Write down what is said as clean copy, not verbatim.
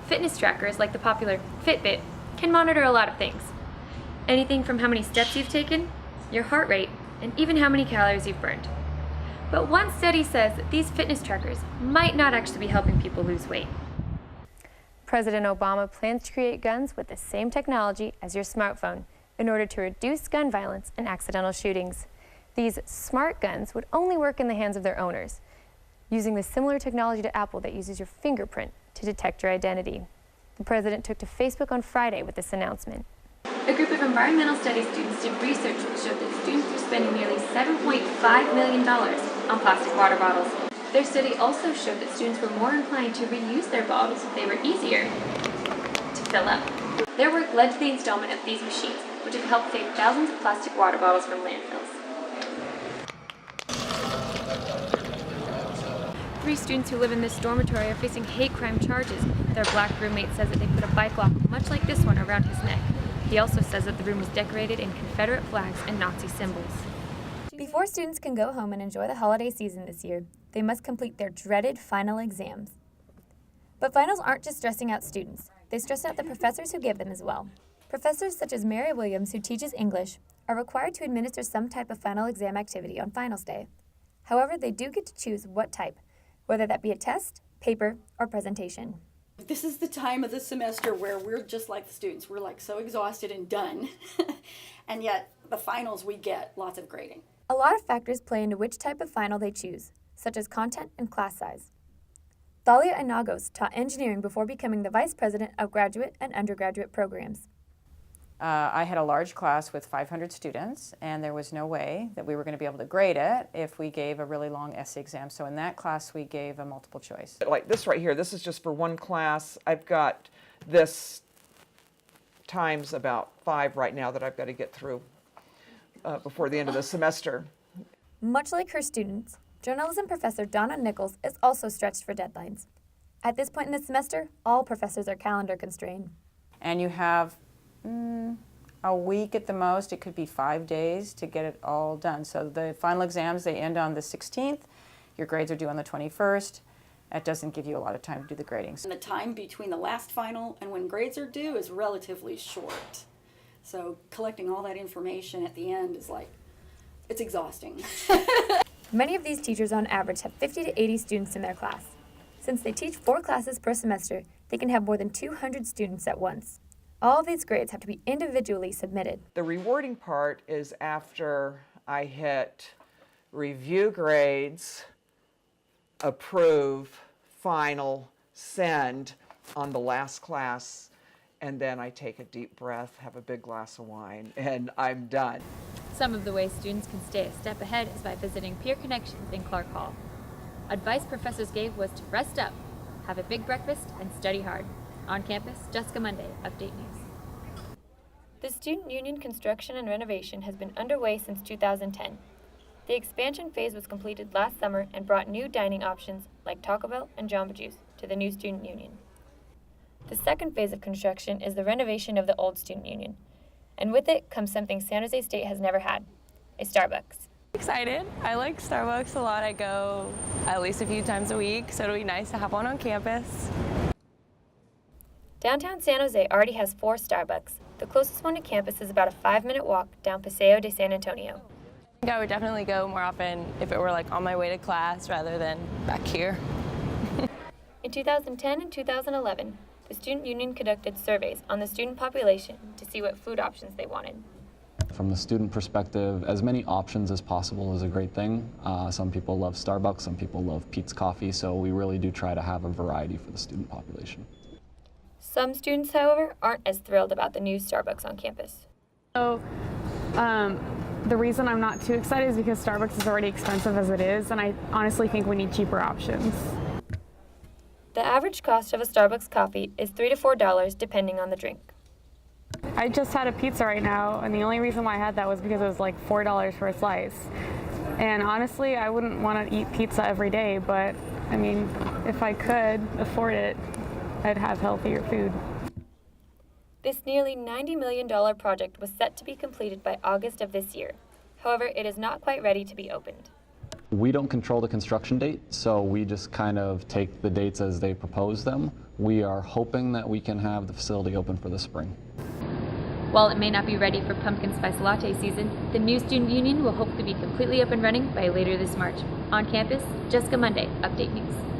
Fitness trackers, like the popular Fitbit, can monitor a lot of things. Anything from how many steps you've taken, your heart rate, and even how many calories you've burned. But one study says that these fitness trackers might not actually be helping people lose weight. President Obama plans to create guns with the same technology as your smartphone in order to reduce gun violence and accidental shootings. These smart guns would only work in the hands of their owners, using the similar technology to Apple that uses your fingerprint to detect your identity. The president took to Facebook on Friday with this announcement. A group of environmental studies students did research which showed that students were spending nearly $7.5 million on plastic water bottles. Their study also showed that students were more inclined to reuse their bottles if they were easier to fill up. Their work led to the installment of these machines, which have helped save thousands of plastic water bottles from landfills. 3 students who live in this dormitory are facing hate crime charges. Their black roommate says that they put a bike lock much like this one around his neck. He also says that the room was decorated in Confederate flags and Nazi symbols. Before students can go home and enjoy the holiday season this year, they must complete their dreaded final exams. But finals aren't just stressing out students. They stress out the professors who give them as well. Professors such as Mary Williams, who teaches English, are required to administer some type of final exam activity on finals day. However, they do get to choose what type, whether that be a test, paper, or presentation. This is the time of the semester where we're just like the students. We're like so exhausted and done. And yet the finals we get lots of grading. A lot of factors play into which type of final they choose, such as content and class size. Thalia Inagos taught engineering before becoming the vice president of graduate and undergraduate programs. I had a large class with 500 students, and there was no way that we were going to be able to grade it if we gave a really long essay exam. So in that class, we gave a multiple choice. Like this right here, this is just for one class. I've got this times about 5 right now that I've got to get through before the end of the semester. Much like her students, journalism professor Donna Nichols is also stretched for deadlines. At this point in the semester, all professors are calendar constrained. And you have a week at the most. It could be 5 days to get it all done. So the final exams, they end on the 16th. Your grades are due on the 21st. That doesn't give you a lot of time to do the grading. And the time between the last final and when grades are due is relatively short. So collecting all that information at the end is like, it's exhausting. Many of these teachers on average have 50 to 80 students in their class. Since they teach 4 classes per semester, they can have more than 200 students at once. All of these grades have to be individually submitted. The rewarding part is after I hit review grades, approve, final, send on the last class, and then I take a deep breath, have a big glass of wine, and I'm done. Some of the ways students can stay a step ahead is by visiting Peer Connections in Clark Hall. Advice professors gave was to rest up, have a big breakfast, and study hard. On campus, Jessica Munday, Update News. The Student Union construction and renovation has been underway since 2010. The expansion phase was completed last summer and brought new dining options like Taco Bell and Jamba Juice to the new Student Union. The second phase of construction is the renovation of the old Student Union, and with it comes something San Jose State has never had, a Starbucks. Excited. I like Starbucks a lot. I go at least a few times a week, so it'll be nice to have one on campus. Downtown San Jose already has 4 Starbucks. The closest one to campus is about a 5-minute walk down Paseo de San Antonio. I think I would definitely go more often if it were like on my way to class rather than back here. In 2010 and 2011, the Student Union conducted surveys on the student population to see what food options they wanted. From the student perspective, as many options as possible is a great thing. Some people love Starbucks, some people love Pete's Coffee, so we really do try to have a variety for the student population. Some students, however, aren't as thrilled about the new Starbucks on campus. So the reason I'm not too excited is because Starbucks is already expensive as it is, and I honestly think we need cheaper options. The average cost of a Starbucks coffee is $3 to $4 depending on the drink. I just had a pizza right now, and the only reason why I had that was because it was like $4 for a slice. And honestly, I wouldn't want to eat pizza every day, but I mean, if I could afford it, I'd have healthier food. This nearly $90 million project was set to be completed by August of this year. However, it is not quite ready to be opened. We don't control the construction date, so we just kind of take the dates as they propose them. We are hoping that we can have the facility open for the spring. While it may not be ready for pumpkin spice latte season, the new student union will hopefully be completely up and running by later this March. On campus, Jessica Munday, Update News.